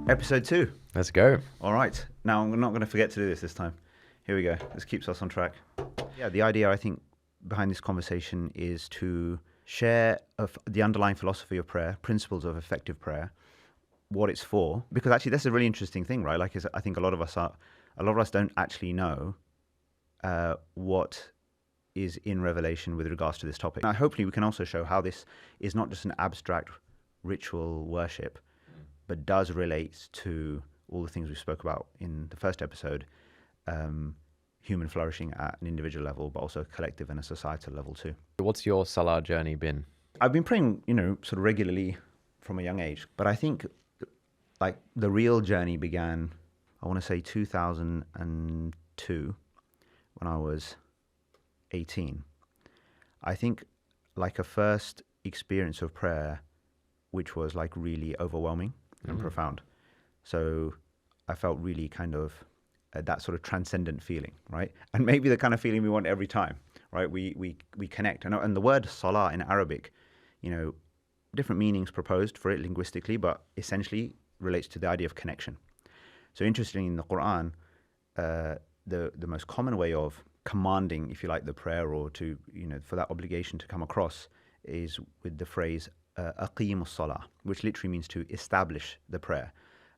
Episode 2. Let's go. All right. Now, I'm not going to forget to do this time. Here we go. This keeps us on track. Yeah, the idea, I think, behind this conversation is to share the underlying philosophy of prayer, principles of effective prayer, what it's for. Because actually, that's a really interesting thing, right? Like, I think a lot of us don't actually know what is in Revelation with regards to this topic. Now, hopefully, we can also show how this is not just an abstract ritual worship, but does relate to all the things we spoke about in the first episode, human flourishing at an individual level, but also collective and a societal level too. What's your Salat journey been? I've been praying, sort of regularly from a young age, but I think like the real journey began, I want to say 2002, when I was 18. I think like a first experience of prayer, which was like really overwhelming and profound. So I felt really kind of that sort of transcendent feeling, right? And maybe the kind of feeling we want every time, right? We connect. And the word salah in Arabic, different meanings proposed for it linguistically, but essentially relates to the idea of connection. So interestingly, in the Quran, the most common way of commanding, if you like, the prayer or to, for that obligation to come across is with the phrase aqimus salah, which literally means to establish the prayer.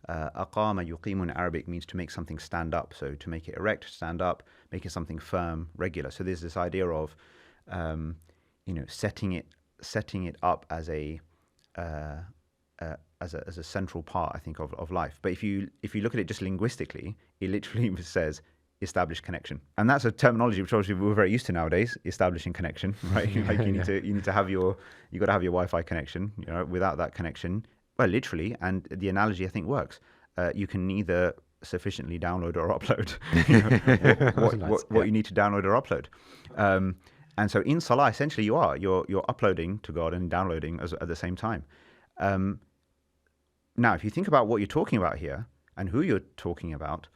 Aqama yuqimu in Arabic means to make something stand up, so to make it erect, stand up, make it something firm, regular. So there's this idea of, setting it up as a central part, I think, of life. But if you look at it just linguistically, it literally says establish connection, and that's a terminology which obviously we're very used to nowadays. Establishing connection, right? Like you need to have you got to have your Wi-Fi connection. Without that connection, well, literally, and the analogy I think works. You can neither sufficiently download or upload what you need to download or upload. And so in Salah, essentially, you're uploading to God and downloading at the same time. Now, if you think about what you're talking about here and who you're talking about,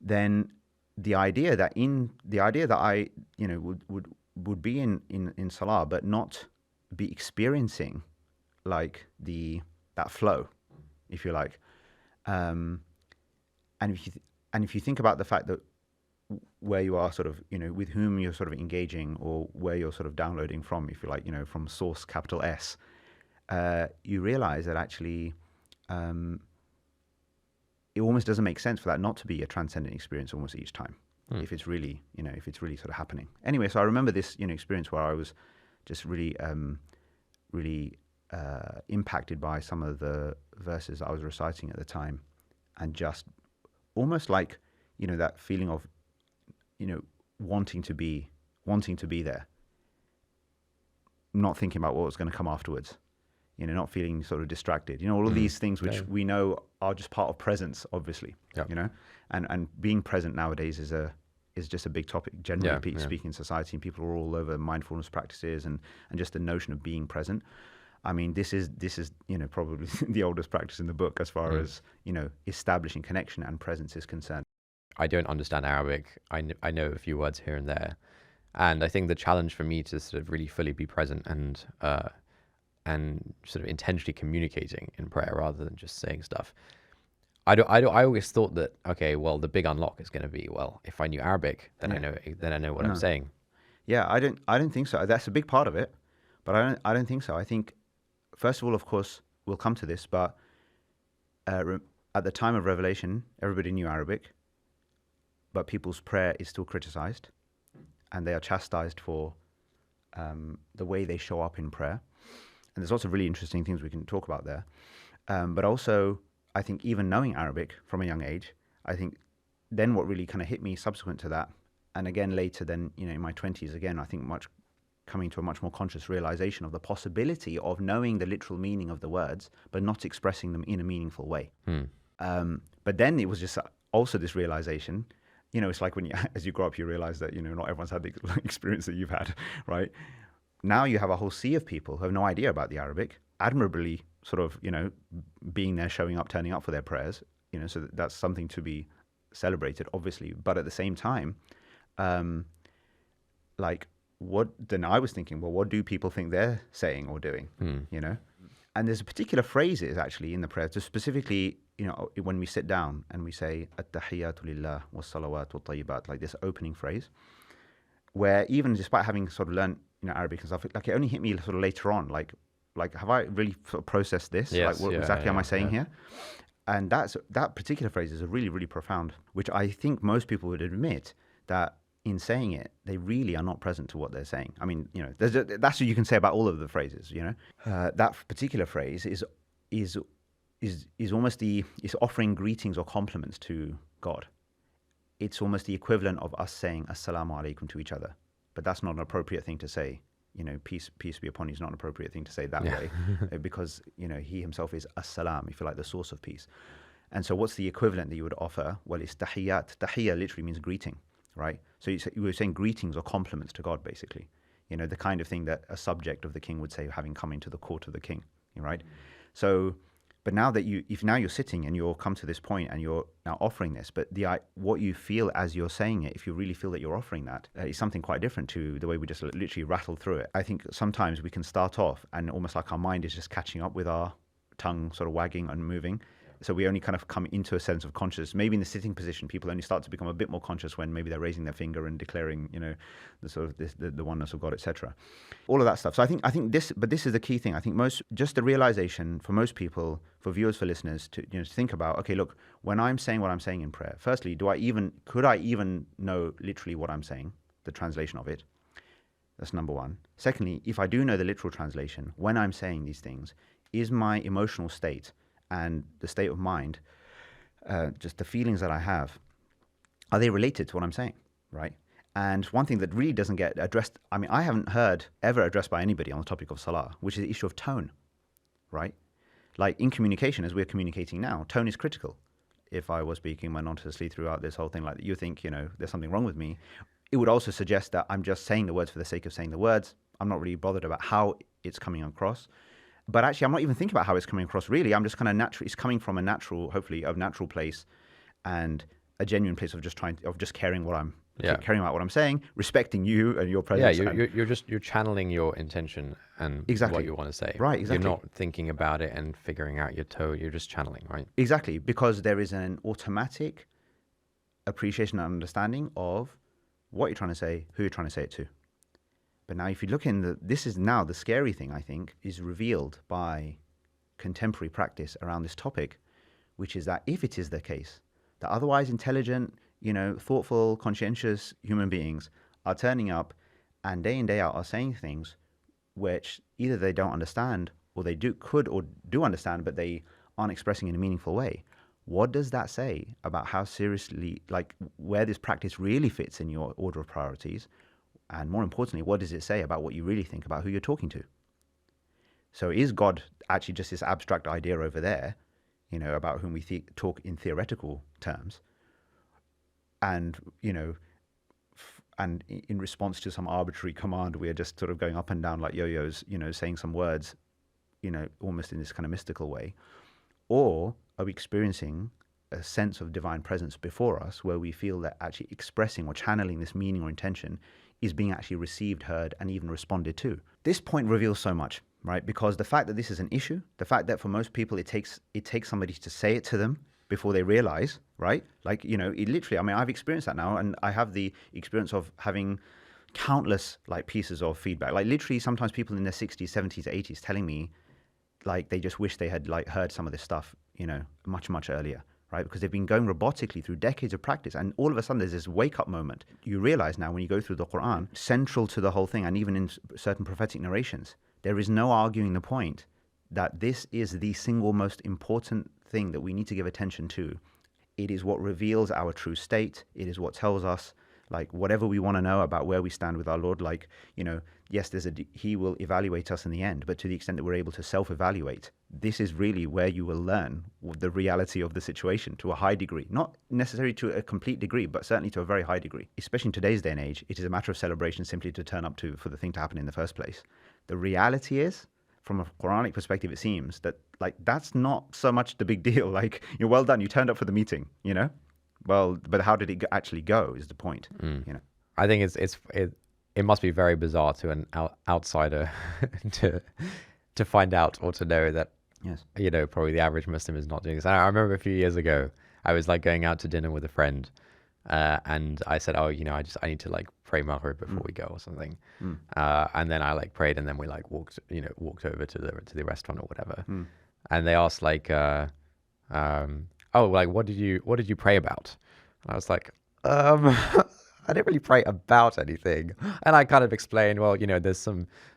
then the idea that I would be in Salah, but not be experiencing like that flow, if you like, and if you think about the fact that where you are sort of with whom you're sort of engaging or where you're sort of downloading from, if you like, from source capital S, you realize that actually it almost doesn't make sense for that not to be a transcendent experience almost each time, if it's really sort of happening. Anyway, so I remember this experience where I was just really impacted by some of the verses I was reciting at the time, and just almost like that feeling of wanting to be there, not thinking about what was going to come afterwards. Not feeling sort of distracted. All of these things which we know are just part of presence, obviously. Yep. And being present nowadays is just a big topic, generally speaking, in society, and people are all over mindfulness practices and just the notion of being present. I mean, this is probably the oldest practice in the book as far as establishing connection and presence is concerned. I don't understand Arabic. I know a few words here and there, and I think the challenge for me to sort of really fully be present and sort of intentionally communicating in prayer rather than just saying stuff. I always thought that, okay, well, the big unlock is going to be, well, if I knew Arabic, then I know what I'm saying. Yeah, I don't think so. That's a big part of it, but I don't think so. I think, first of all, of course, we'll come to this, but at the time of Revelation, everybody knew Arabic, but people's prayer is still criticized, and they are chastised for the way they show up in prayer. And there's lots of really interesting things we can talk about there. But also, I think even knowing Arabic from a young age, I think then what really kind of hit me subsequent to that, and again later then, in my 20s, again, I think coming to a much more conscious realization of the possibility of knowing the literal meaning of the words, but not expressing them in a meaningful way. But then it was just also this realization, it's like when as you grow up, you realize that, not everyone's had the experience that you've had, right? Now you have a whole sea of people who have no idea about the Arabic, admirably sort of, being there, showing up, turning up for their prayers, so that's something to be celebrated, obviously. But at the same time, then I was thinking, well, what do people think they're saying or doing, And there's particular phrases actually in the prayer, so specifically, when we sit down and we say at-tahiyyatu lillah was-salawatu wat-tayyibat, like this opening phrase, where even despite having sort of learned Arabic and stuff, like it only hit me sort of later on, like have I really sort of processed this? Yes, like what exactly am I saying here? And that particular phrase is a really, really profound, which I think most people would admit that in saying it, they really are not present to what they're saying. I mean, that's what you can say about all of the phrases. That particular phrase is almost it's offering greetings or compliments to God. It's almost the equivalent of us saying assalamu alaikum to each other, but that's not an appropriate thing to say. Peace be upon you is not an appropriate thing to say that way, because he himself is as-salam, if you like, the source of peace. And so what's the equivalent that you would offer? Well, it's tahiyyat. Tahiyya literally means greeting, right? So you were saying greetings or compliments to God, basically. The kind of thing that a subject of the king would say, having come into the court of the king, right? So, but now that if you're sitting and you're come to this point and you're now offering this, but what you feel as you're saying it, if you really feel that you're offering that, is something quite different to the way we just literally rattle through it. I think sometimes we can start off and almost like our mind is just catching up with our tongue sort of wagging and moving. So we only kind of come into a sense of consciousness. Maybe in the sitting position, people only start to become a bit more conscious when maybe they're raising their finger and declaring, the sort of the oneness of God, etc. All of that stuff. So I think this is the key thing. I think just the realization for most people, for viewers, for listeners, to to think about. Okay, look, when I'm saying what I'm saying in prayer, firstly, could I even know literally what I'm saying, the translation of it? That's number one. Secondly, if I do know the literal translation, when I'm saying these things, is my emotional state and the state of mind, just the feelings that I have, are they related to what I'm saying, right? And one thing that really doesn't get addressed, I mean, I haven't heard ever addressed by anybody on the topic of salah, which is the issue of tone, right? Like in communication, as we're communicating now, tone is critical. If I was speaking monotonously throughout this whole thing, like you think, there's something wrong with me, it would also suggest that I'm just saying the words for the sake of saying the words. I'm not really bothered about how it's coming across. But actually, I'm not even thinking about how it's coming across, really. I'm just kind of it's coming from a natural, hopefully, a natural place and a genuine place of just caring caring about what I'm saying, respecting you and your presence. Yeah, you're channeling your intention and exactly what you want to say. Right, exactly. You're not thinking about it and figuring out your tone. You're just channeling, right? Exactly, because there is an automatic appreciation and understanding of what you're trying to say, who you're trying to say it to. But now if you look this is now the scary thing, I think, is revealed by contemporary practice around this topic, which is that if it is the case that otherwise intelligent, thoughtful, conscientious human beings are turning up and day in, day out are saying things which either they don't understand or they could understand, but they aren't expressing in a meaningful way. What does that say about how seriously, like where this practice really fits in your order of priorities? And more importantly, what does it say about what you really think about who you're talking to? So is God actually just this abstract idea over there, about whom we talk in theoretical terms? And, and in response to some arbitrary command, we are just sort of going up and down like yo-yos, saying some words, almost in this kind of mystical way. Or are we experiencing a sense of divine presence before us where we feel that actually expressing or channeling this meaning or intention is being actually received, heard, and even responded to? This point reveals so much, right? Because the fact that this is an issue, the fact that for most people it takes somebody to say it to them before they realize, right? Like, it literally, I mean, I've experienced that now, and I have the experience of having countless like pieces of feedback. Like literally sometimes people in their 60s, 70s, 80s telling me like they just wish they had like heard some of this stuff, much, much earlier. Right? Because they've been going robotically through decades of practice. And all of a sudden there's this wake-up moment. You realize now when you go through the Quran, central to the whole thing, and even in certain prophetic narrations, there is no arguing the point that this is the single most important thing that we need to give attention to. It is what reveals our true state. It is what tells us, like, whatever we want to know about where we stand with our Lord. Like, yes, He will evaluate us in the end, but to the extent that we're able to self-evaluate, this is really where you will learn the reality of the situation to a high degree. Not necessarily to a complete degree, but certainly to a very high degree. Especially in today's day and age, it is a matter of celebration simply to turn up for the thing to happen in the first place. The reality is, from a Quranic perspective, it seems that like that's not so much the big deal. Like, you're well done, you turned up for the meeting, Well, but how did it actually go is the point, I think it must be very bizarre to an outsider to find out or to know that, Yes. probably the average Muslim is not doing this. I remember a few years ago, I was like going out to dinner with a friend, and I said, oh, I need to like pray Maghrib before we go or something. And then I like prayed, and then we like walked over to the restaurant or whatever. And they asked like, oh, like what did you pray about? And I was like, I didn't really pray about anything. And I kind of explained, well, there's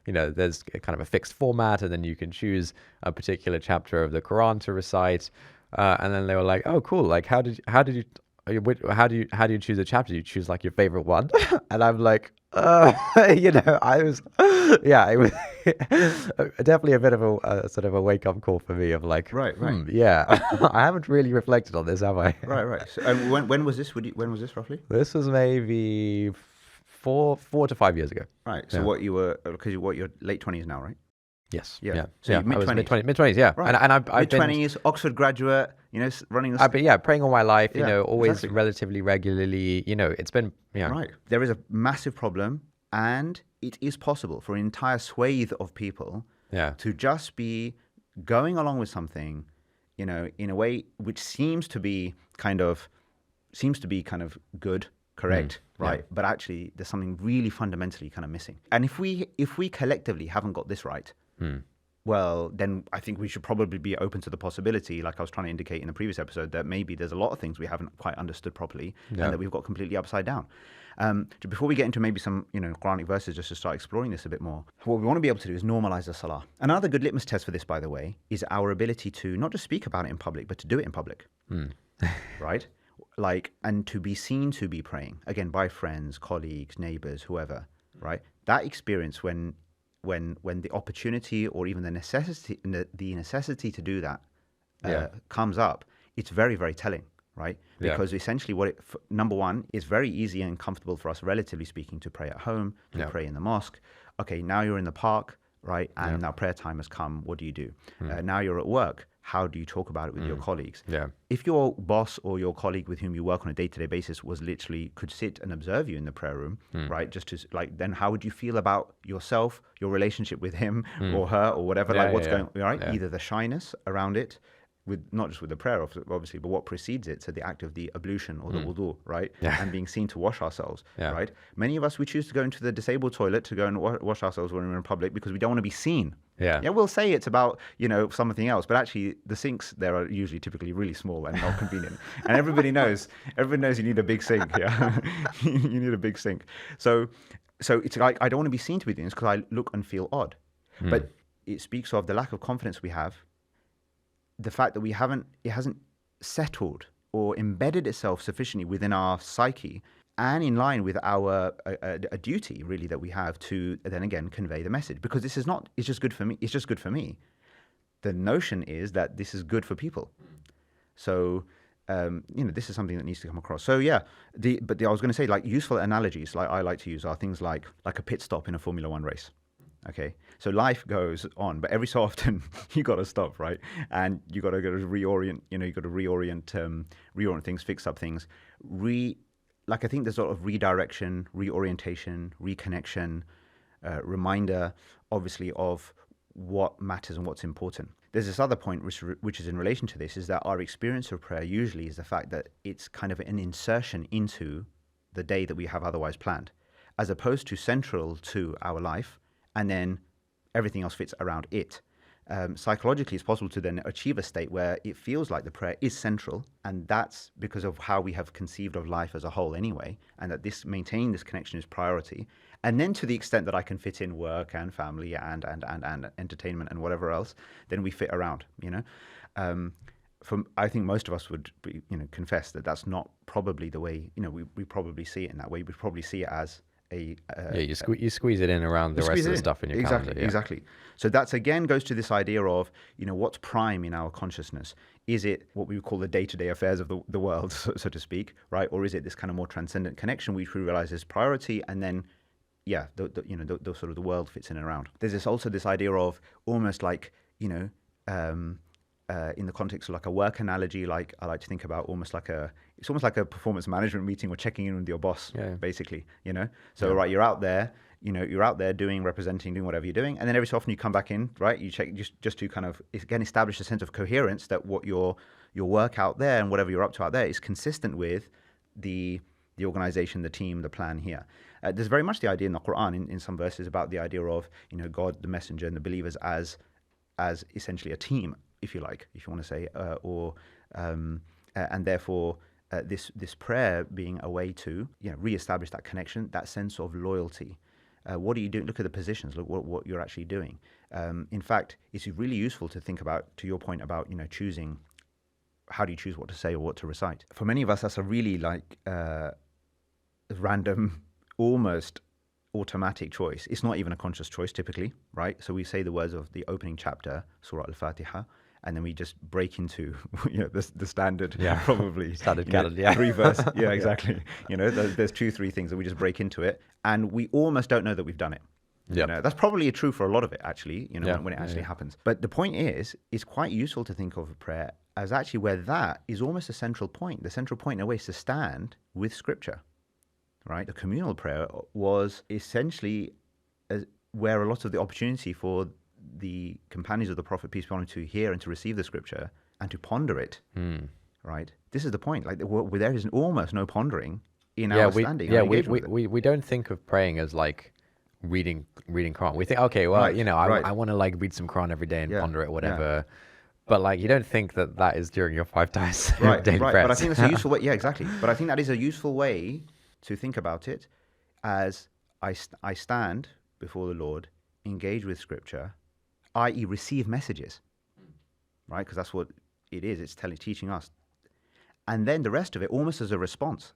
there's kind of a fixed format, and then you can choose a particular chapter of the Quran to recite. And then they were like, oh, cool. Like, how do you choose a chapter? Do you choose like your favorite one? And I'm like, I was, yeah, it was definitely a bit of a sort of a wake up call for me of like, Right. yeah, I haven't really reflected on this, have I? Right. So, when was this? When was this roughly? This was maybe 4 to 5 years ago. Right. So because you're late 20s now, right? Yes. Yeah. Yeah. So yeah. Mid-20s. Yeah. Right. And I've mid 20s, Oxford graduate. Running the. I've been praying all my life. Yeah, always exactly. relatively regularly. It's been Right. There is a massive problem, and it is possible for an entire swathe of people to just be going along with something, in a way which seems to be kind of good, correct, right? But actually, there's something really fundamentally kind of missing. And if we collectively haven't got this right, well, then I think we should probably be open to the possibility, like I was trying to indicate in the previous episode, that maybe there's a lot of things we haven't quite understood properly and that we've got completely upside down. Before we get into maybe some, Quranic verses, just to start exploring this a bit more, what we want to be able to do is normalize the salah. Another good litmus test for this, by the way, is our ability to not just speak about it in public, but to do it in public, right? Like, and to be seen to be praying, again, by friends, colleagues, neighbors, whoever, right? That experience when the opportunity or even the necessity to do that comes up, it's very, very telling, right? Because essentially number one, it's very easy and comfortable for us, relatively speaking, to pray at home, to pray in the mosque. Okay, now you're in the park, right? And now prayer time has come. What do you do? Now you're at work. How do you talk about it with your colleagues? If your boss or your colleague with whom you work on a day-to-day basis could sit and observe you in the prayer room, right? Just to then how would you feel about yourself, your relationship with him or her or whatever, what's going on, right? Either the shyness around it, with not just with the prayer, obviously, but what precedes it, so the act of the ablution or the wudu, right? And being seen to wash ourselves, right? Many of us, we choose to go into the disabled toilet to go and wash ourselves when we're in public because we don't want to be seen. Yeah, we'll say it's about, something else, but actually the sinks there are usually typically really small and not convenient. And everybody knows you need a big sink, you need a big sink. So it's like, I don't want to be seen to be doing this because I look and feel odd. But it speaks of the lack of confidence we have, the fact that it hasn't settled or embedded itself sufficiently within our psyche and in line with our a duty really that we have to then again convey the message, because it's just good for me. It's just good for me. The notion is that this is good for people. So, this is something that needs to come across. So I was going to say, like, useful analogies like I like to use are things like a pit stop in a Formula One race. Okay, so life goes on, but every so often you got to stop, right? And you got to reorient. You got to reorient things, fix up things. I think there's sort of redirection, reorientation, reconnection, reminder, obviously, of what matters and what's important. There's this other point which is in relation to this, is that our experience of prayer usually is the fact that it's kind of an insertion into the day that we have otherwise planned, as opposed to central to our life, and then everything else fits around it. Psychologically, it's possible to then achieve a state where it feels like the prayer is central, and that's because of how we have conceived of life as a whole anyway, and that maintaining this connection is priority. And then to the extent that I can fit in work and family and entertainment and whatever else, then we fit around, I think most of us would be, confess that that's not probably the way, we probably see it in that way. We probably see it as you squeeze it in around the rest of the stuff in your calendar. Exactly. So that's again goes to this idea of, what's prime in our consciousness. Is it what we would call the day-to-day affairs of the world, so to speak, right? Or is it this kind of more transcendent connection which we realize is priority, and then the sort of the world fits in and around. There's also this idea of almost like, in the context of like a work analogy, like I like to think about it's almost like a performance management meeting or checking in with your boss, basically, So, right, you're out there, you're out there representing, doing whatever you're doing, and then every so often you come back in, right? You check just to kind of again establish a sense of coherence that what your work out there and whatever you're up to out there is consistent with the organization, the team, the plan here. There's very much the idea in the Quran in some verses about the idea of God, the messenger, and the believers as essentially a team, if you like, if you want to say, and therefore this prayer being a way to reestablish that connection, that sense of loyalty. What are you doing? Look at the positions. Look what you're actually doing. In fact, it's really useful to think about, to your point about choosing. How do you choose what to say or what to recite? For many of us, that's a really random, almost automatic choice. It's not even a conscious choice typically, right? So we say the words of the opening chapter, Surah Al-Fatiha, and then we just break into the standard, probably standard canon, 3 verse. Yeah, exactly. There's 2-3 things that we just break into it, and we almost don't know that we've done it. Yeah, that's probably true for a lot of it, actually. When it actually happens. But the point is, it's quite useful to think of a prayer as actually where that is almost a central point. The central point in a way is to stand with Scripture, right? The communal prayer was essentially where a lot of the opportunity for the companions of the Prophet, peace be upon him, to hear and to receive the Scripture and to ponder it, right? This is the point. Like there is almost no pondering in our standing. We don't think of praying as like reading Quran. We think, okay, well, I want to read some Quran every day and ponder it, whatever. Yeah. But you don't think that is during your 5 times daily prayers. But I think that's a useful way. Yeah, exactly. But I think that is a useful way to think about it, as I stand before the Lord, engage with Scripture, i.e., receive messages, right? Because that's what it is. It's teaching us, and then the rest of it almost as a response.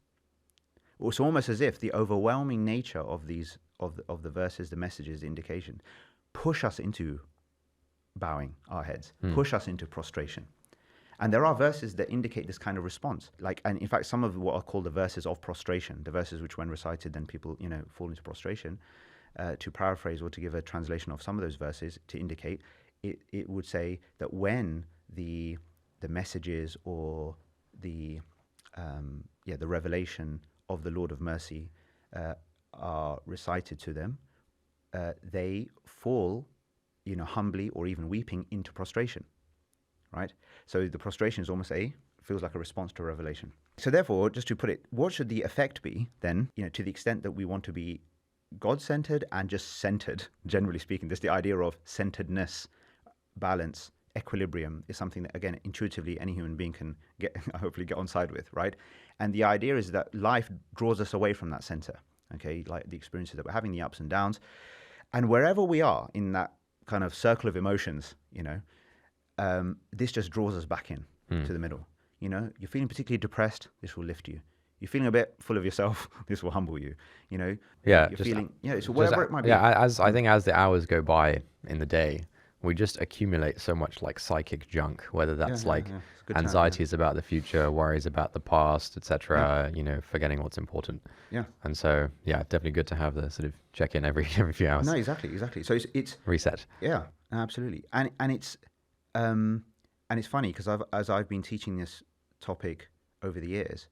It's almost as if the overwhelming nature of these of the verses, the messages, the indication, push us into bowing our heads, push us into prostration. And there are verses that indicate this kind of response. And in fact, some of what are called the verses of prostration, the verses which when recited, then people, fall into prostration, to paraphrase or to give a translation of some of those verses to indicate, it would say that when the messages or the revelation of the Lord of Mercy are recited to them, they fall humbly or even weeping into prostration, right? So the prostration is almost feels like a response to revelation. So therefore, just to put it, what should the effect be then, to the extent that we want to be God-centered and just centered, generally speaking, the idea of centeredness, balance, equilibrium is something that, again, intuitively any human being can hopefully get on side with, right? And the idea is that life draws us away from that center, okay? Like the experiences that we're having, the ups and downs. And wherever we are in that kind of circle of emotions, this just draws us back in to the middle. You're feeling particularly depressed, this will lift you. You're feeling a bit full of yourself, this will humble you. You're feeling, so whatever it might be. Yeah, I think as the hours go by in the day, we just accumulate so much psychic junk, whether that's anxieties about the future, worries about the past, etc. Forgetting what's important. Yeah. And so, definitely good to have the sort of check in every few hours. No, exactly. So it's reset. Yeah, absolutely. And it's funny because as I've been teaching this topic over the years,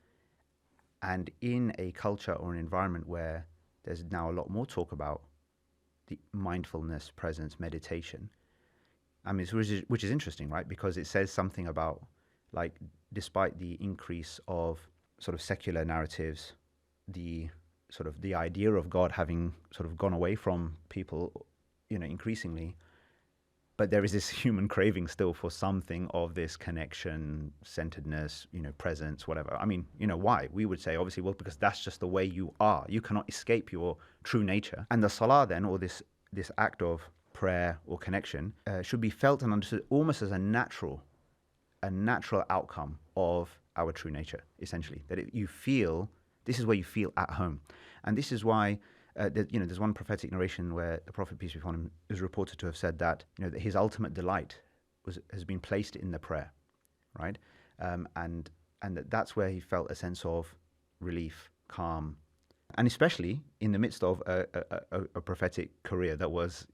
and in a culture or an environment where there's now a lot more talk about the mindfulness, presence, meditation. I mean, which is interesting, right? Because it says something about, despite the increase of sort of secular narratives, the idea of God having sort of gone away from people, increasingly, but there is this human craving still for something of this connection, centeredness, presence, whatever. I mean, why? We would say, obviously, well, because that's just the way you are. You cannot escape your true nature. And the salah then, or this act of prayer or connection, should be felt and understood almost as a natural outcome of our true nature, essentially. That this is where you feel at home. And this is why there's one prophetic narration where the Prophet, peace be upon him, is reported to have said that that his ultimate delight has been placed in the prayer, right? And that's where he felt a sense of relief, calm, and especially in the midst of a prophetic career that was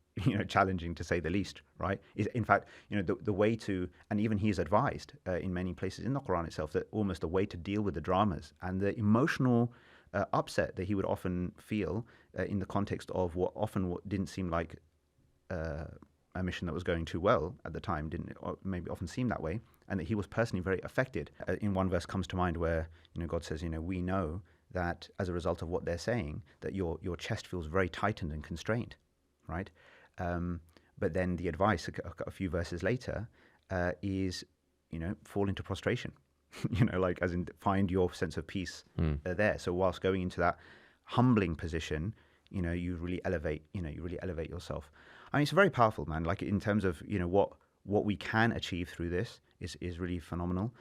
challenging to say the least, right? Is in fact the way to, and even he's advised in many places in the Quran itself, that almost a way to deal with the dramas and the emotional upset that he would often feel in the context of what didn't seem like a mission that was going too well at the time, didn't or maybe often seem that way, and that he was personally very affected. In one verse comes to mind where God says, we know that as a result of what they're saying, that your chest feels very tightened and constrained, right? But then the advice a few verses later is, fall into prostration, like as in find your sense of peace there. So whilst going into that humbling position, you really elevate yourself. I mean, it's very powerful, man. Like in terms of, what we can achieve through this is really phenomenal.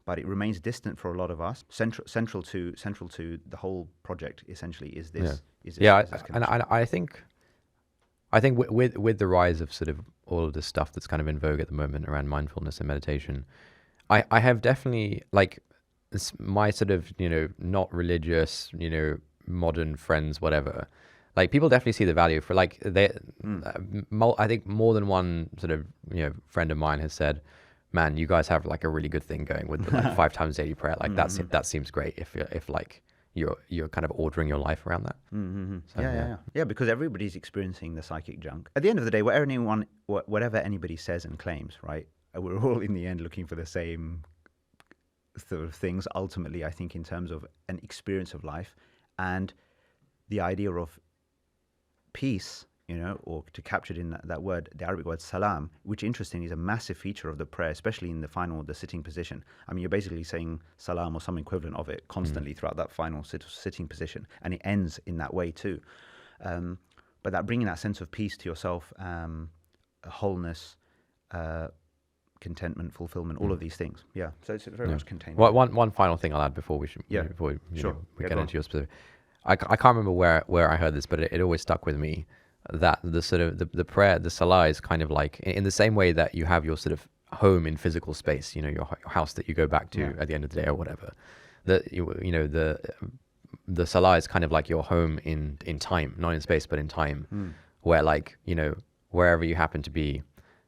But it remains distant for a lot of us. Central to the whole project essentially is this. And I think with the rise of sort of all of this stuff that's kind of in vogue at the moment around mindfulness and meditation, I have definitely my sort of not religious modern friends, whatever. Like people definitely see the value for I think more than one sort of friend of mine has said, man, you guys have like a really good thing going with the 5 times daily prayer. Like that seems great if like you're kind of ordering your life around that. So, yeah, because everybody's experiencing the psychic junk. At the end of the day, whatever anybody says and claims, right? We're all in the end looking for the same sort of things. Ultimately, I think in terms of an experience of life and the idea of peace, or to capture it in that word, the Arabic word salam, which interestingly is a massive feature of the prayer, especially in the sitting position. I mean, you're basically saying salam or some equivalent of it constantly throughout that final sitting position, and it ends in that way too. But that bringing that sense of peace to yourself, wholeness, contentment, fulfillment, all of these things. Yeah, so it's very much contained. Well, one final thing I'll add before we get into your specific. I can't remember where I heard this, but it always stuck with me that the sort of the prayer, the salah is kind of like in the same way that you have your sort of home in physical space, your house that you go back to at the end of the day or whatever. The salah is kind of like your home in time, not in space, but in time, where like wherever you happen to be,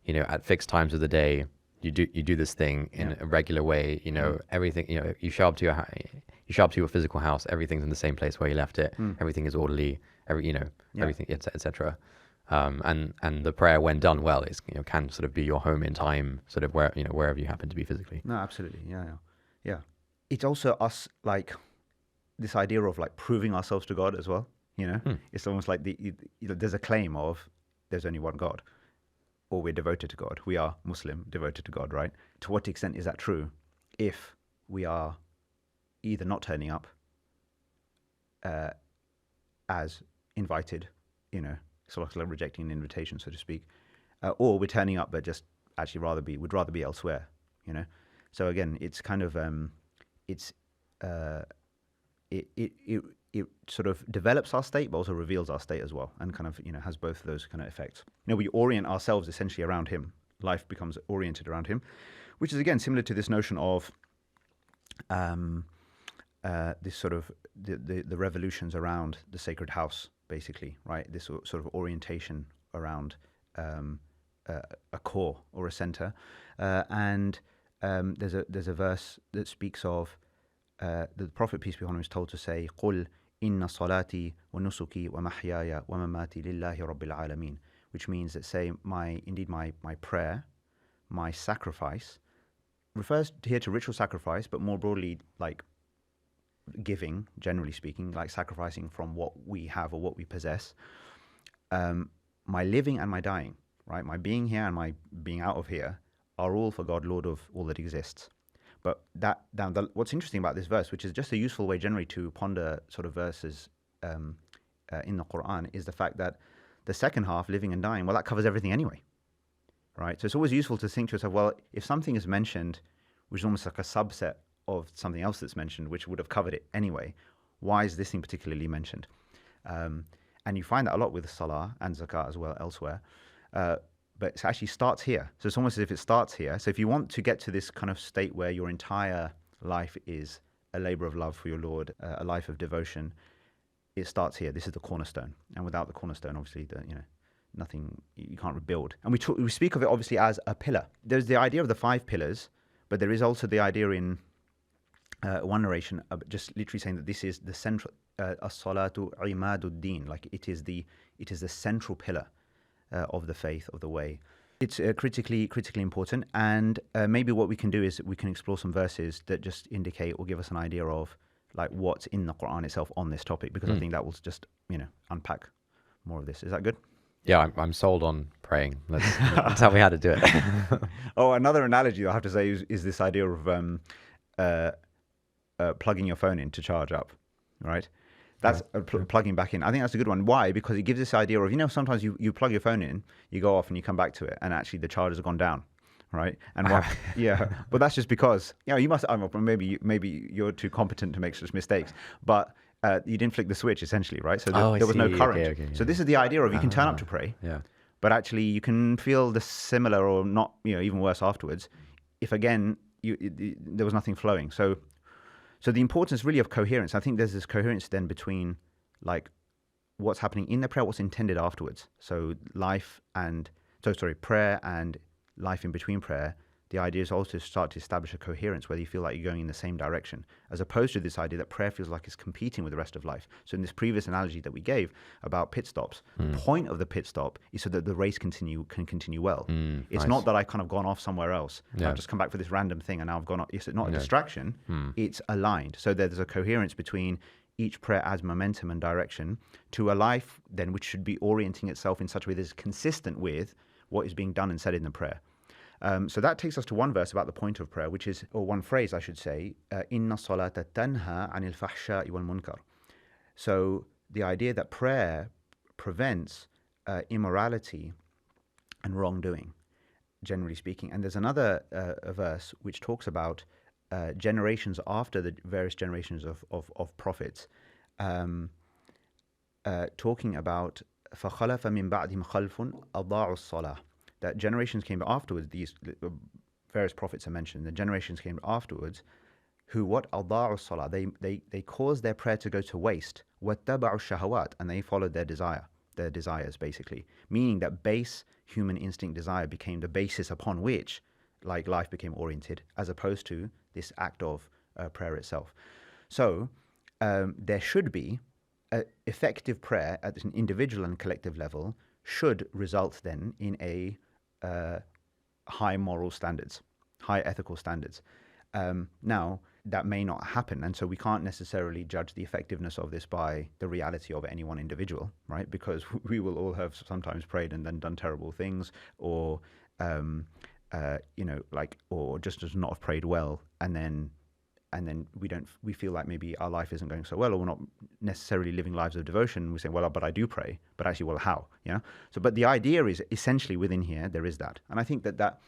at fixed times of the day, you do this thing in a regular way. Everything. You show up to your physical house. Everything's in the same place where you left it. Everything is orderly. Everything, etc. And the prayer, when done well, is can sort of be your home in time, sort of wherever you happen to be physically. No, absolutely. Yeah. It's also us like this idea of like proving ourselves to God as well. It's almost like there's a claim of there's only one God, or we're devoted to God. We are Muslim, devoted to God, right? To what extent is that true? If we are either not turning up as invited, sort of like rejecting an invitation, so to speak, or we're turning up but just actually would rather be elsewhere, So again, it's kind of it sort of develops our state, but also reveals our state as well, and kind of has both of those kind of effects. We orient ourselves essentially around Him. Life becomes oriented around Him, which is again similar to this notion of this sort of the revolutions around the sacred house, basically, right? This sort of orientation around a core or a center, and there's a verse that speaks of the Prophet, peace be upon him, is told to say, "Qul inna salati wa nusuki wa mahyaya wa mamati lillahi rabbil alamin," which means that say my prayer, my sacrifice, refers here to ritual sacrifice, but more broadly like giving, generally speaking, like sacrificing from what we have or what we possess. My living and my dying, right? My being here and my being out of here are all for God, Lord of all that exists. But what's interesting about this verse, which is just a useful way generally to ponder sort of verses in the Quran, is the fact that the second half, living and dying, well, that covers everything anyway, right? So it's always useful to think to yourself, well, if something is mentioned, which is almost like a subset of something else that's mentioned, which would have covered it anyway, why is this thing particularly mentioned? And you find that a lot with Salah and Zakat as well elsewhere. But it actually starts here. So it's almost as if it starts here. So if you want to get to this kind of state where your entire life is a labor of love for your Lord, a life of devotion, it starts here. This is the cornerstone. And without the cornerstone, obviously, nothing, you can't rebuild. And we speak of it obviously as a pillar. There's the idea of the 5 pillars, but there is also the idea in one narration just literally saying that this is the central as-salatu imaduddin, like it is the central pillar of the faith, of the way. It's critically important, and maybe what we can do is we can explore some verses that just indicate or give us an idea of like what's in the Quran itself on this topic, because I think that will just unpack more of this. Is that good? Yeah, I'm sold on praying. Tell me how to do it. Oh, another analogy I have to say is this idea of plugging your phone in to charge up, right? That's plugging back in. I think that's a good one. Why? Because it gives this idea of, sometimes you plug your phone in, you go off and you come back to it, and actually the charge has gone down, right? And but that's just because, you must, maybe you're too competent to make such mistakes, but you didn't flick the switch essentially, right? So there was no current. Okay, so this is the idea of you can turn up to pray, but actually you can feel the similar or not, even worse afterwards, if again, there was nothing flowing. So the importance really of coherence, I think there's this coherence then between like what's happening in the prayer, what's intended afterwards. So prayer and life in between prayer. The idea is also to start to establish a coherence, whether you feel like you're going in the same direction, as opposed to this idea that prayer feels like it's competing with the rest of life. So in this previous analogy that we gave about pit stops, the point of the pit stop is so that the race can continue well. It's not that I've kind of gone off somewhere else. I've just come back for this random thing and now I've gone off. It's not a distraction. It's aligned. So there's a coherence between each prayer adds momentum and direction to a life then which should be orienting itself in such a way that is consistent with what is being done and said in the prayer. So that takes us to one verse about the point of prayer, or one phrase I should say, Inna salata tanha anil fahsha'i wal munkar. So the idea that prayer prevents immorality and wrongdoing, generally speaking. And there's another verse which talks about generations after the various generations of prophets, talking about فَخَلَفَ مِن بَعْدِهِمْ خَلْفٌ أَضَاعُوا الصَّلَاةَ, that generations came afterwards. These various prophets are mentioned. The generations came afterwards who أَضَاعُوا الصَّلَاةَ, they caused their prayer to go to waste. وَاتَّبَعُوا الشَّهَوَاتِ, and they followed their desires basically, meaning that base human instinct desire became the basis upon which like life became oriented, as opposed to this act of prayer itself. So there should be effective prayer at an individual and collective level should result then in a high moral standards, high ethical standards. Now, that may not happen, and so we can't necessarily judge the effectiveness of this by the reality of any one individual, right? Because we will all have sometimes prayed and then done terrible things, or or just as not have prayed well, and then we feel like maybe our life isn't going so well, or we're not necessarily living lives of devotion. We say, well, but I do pray, but actually, well, how? So, but the idea is essentially within here there is that, and I think that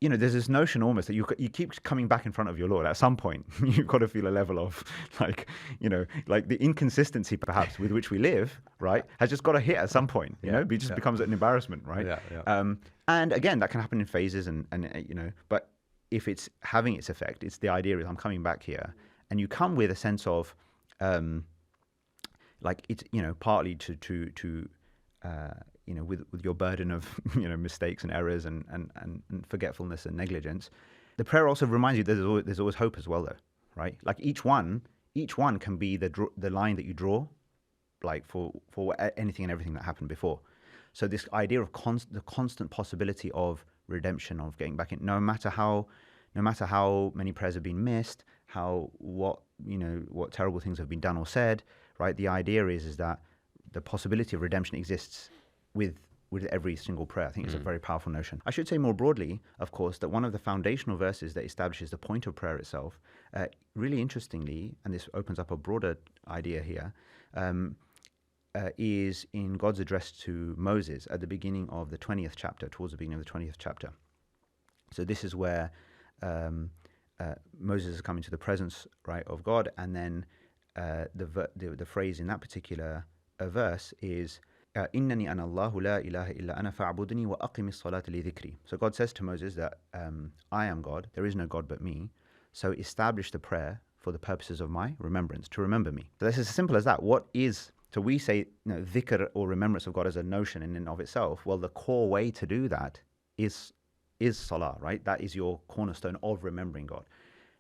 there's this notion almost that you keep coming back in front of your Lord. At some point, you've got to feel a level of like the inconsistency perhaps with which we live, right, has just got to hit at some point. It just becomes an embarrassment, right? And again, that can happen in phases, and but if it's having its effect, it's the idea is I'm coming back here, and you come with a sense of like it's partly to with your burden of mistakes and errors and forgetfulness and negligence. The prayer also reminds you that there's always hope as well, though, right? Like each one can be the line that you draw, like for anything and everything that happened before. So this idea of the constant possibility of redemption, of getting back in, no matter how many prayers have been missed, what terrible things have been done or said, right? The idea is that the possibility of redemption exists with every single prayer. I think it's a very powerful notion. I should say more broadly, of course, that one of the foundational verses that establishes the point of prayer itself, really interestingly, and this opens up a broader idea here, is in God's address to Moses at the beginning of the 20th chapter, towards the beginning of the 20th chapter. So this is where Moses is coming to the presence, right, of God, and then the phrase in that particular verse is إِنَّنِي أَنَا اللَّهُ لَا إِلَهَ إِلَّا أَنَا فَاعْبُدْنِي وَأَقِمِ الصَّلَاةَ لِذِكْرِي. So God says to Moses that I am God, there is no God but me, so establish the prayer for the purposes of my remembrance, to remember me. So this is as simple as that. So we say dhikr or remembrance of God as a notion in and of itself. Well, the core way to do that is salah, right? That is your cornerstone of remembering God.